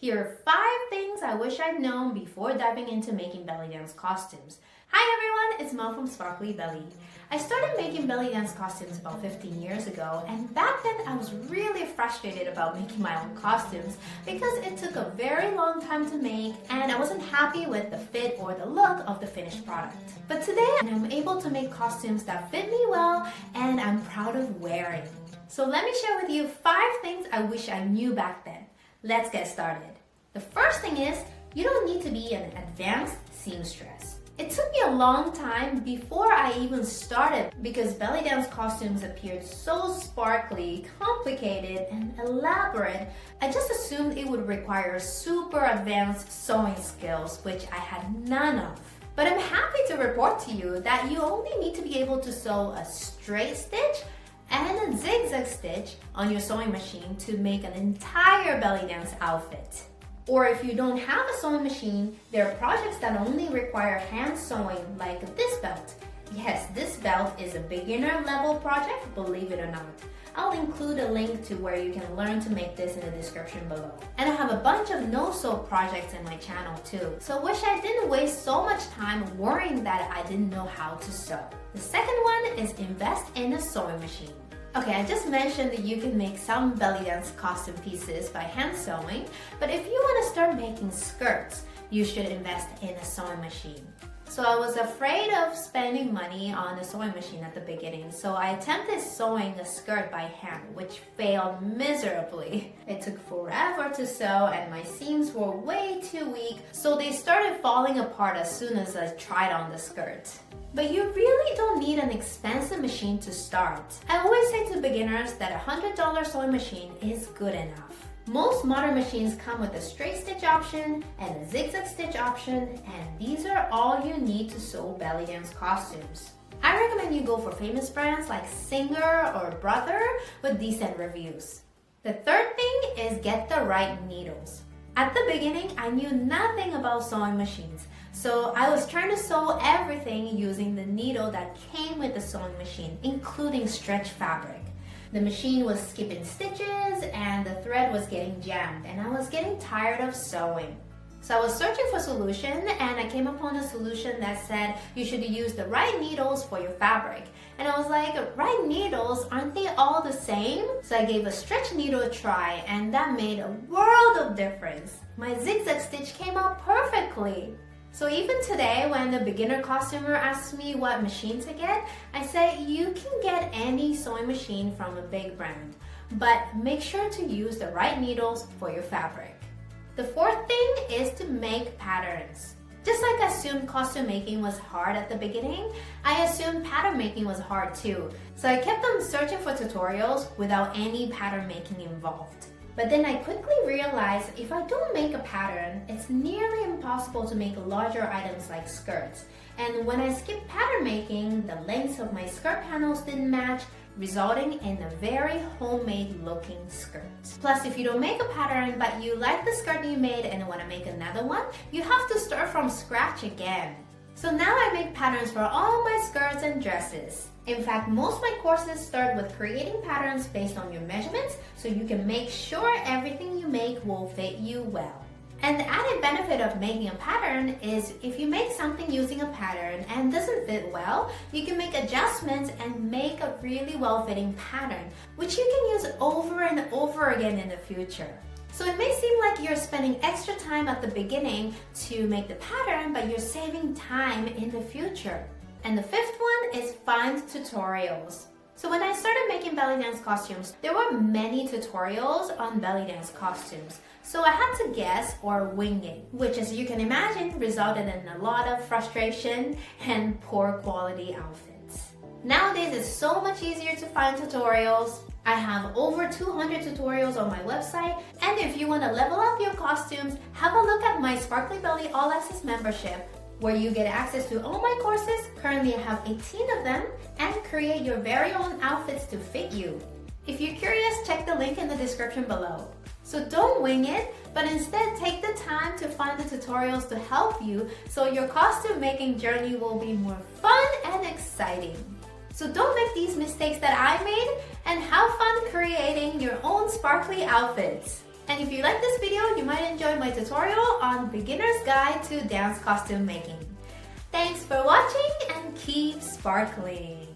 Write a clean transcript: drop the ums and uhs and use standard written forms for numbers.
Here are 5 things I wish I'd known before diving into making belly dance costumes. Hi everyone, it's Mel from Sparkly Belly. I started making belly dance costumes about 15 years ago, and back then I was really frustrated about making my own costumes because it took a very long time to make and I wasn't happy with the fit or the look of the finished product. But today I'm able to make costumes that fit me well and I'm proud of wearing. So let me share with you 5 things I wish I knew back then. Let's get started. The first thing is, you don't need to be an advanced seamstress. It took me a long time before I even started because belly dance costumes appeared so sparkly, complicated, and elaborate. I just assumed it would require super advanced sewing skills, which I had none of. But I'm happy to report to you that you only need to be able to sew a straight stitch and a zigzag stitch on your sewing machine to make an entire belly dance outfit. Or if you don't have a sewing machine, there are projects that only require hand sewing, like this belt. Yes, this belt is a beginner level project, believe it or not. I'll include a link to where you can learn to make this in the description below. And I have a bunch of no-sew projects in my channel too, so wish I didn't waste so much time worrying that I didn't know how to sew. The second one is invest in a sewing machine. Okay, I just mentioned that you can make some belly dance costume pieces by hand sewing, but if you want to start making skirts, you should invest in a sewing machine. So I was afraid of spending money on a sewing machine at the beginning, so I attempted sewing a skirt by hand, which failed miserably. It took forever to sew and my seams were way too weak, so they started falling apart as soon as I tried on the skirt. But you really don't need an expensive machine to start. I always say to beginners that a $100 sewing machine is good enough. Most modern machines come with a straight stitch option and a zigzag stitch option, and these are all you need to sew belly dance costumes. I recommend you go for famous brands like Singer or Brother with decent reviews. The third thing is get the right needles. At the beginning, I knew nothing about sewing machines, so I was trying to sew everything using the needle that came with the sewing machine, including stretch fabric. The machine was skipping stitches and the thread was getting jammed and I was getting tired of sewing. So I was searching for a solution and I came upon a solution that said you should use the right needles for your fabric. And I was like, right needles, aren't they all the same? So I gave a stretch needle a try and that made a world of difference. My zigzag stitch came out perfectly. So even today, when the beginner costumer asks me what machine to get, I say you can get any sewing machine from a big brand, but make sure to use the right needles for your fabric. The fourth thing is to make patterns. Just like I assumed costume making was hard at the beginning, I assumed pattern making was hard too. So I kept on searching for tutorials without any pattern making involved. But then I quickly realized if I don't make a pattern, it's nearly impossible to make larger items like skirts. And when I skipped pattern making, the lengths of my skirt panels didn't match, resulting in a very homemade looking skirt. Plus, if you don't make a pattern but you like the skirt you made and want to make another one, you have to start from scratch again. So now I make patterns for all my skirts and dresses. In fact, most of my courses start with creating patterns based on your measurements so you can make sure everything you make will fit you well. And the added benefit of making a pattern is if you make something using a pattern and doesn't fit well, you can make adjustments and make a really well-fitting pattern, which you can use over and over again in the future. So it may seem like you're spending extra time at the beginning to make the pattern, but you're saving time in the future. And the fifth one is find tutorials. So when I started making belly dance costumes, there were many tutorials on belly dance costumes. So I had to guess or wing it, which as you can imagine resulted in a lot of frustration and poor quality outfits. Nowadays it's so much easier to find tutorials. I have over 200 tutorials on my website, and if you want to level up your costumes, have a look at my Sparkly Belly All Access membership, where you get access to all my courses. Currently I have 18 of them, and create your very own outfits to fit you. If you're curious, check the link in the description below. So don't wing it, but instead take the time to find the tutorials to help you so your costume making journey will be more fun and exciting. So don't make these mistakes that I made and have fun creating your own sparkly outfits. And if you like this video, you might enjoy my tutorial on Beginner's Guide to Dance Costume Making. Thanks for watching and keep sparkling!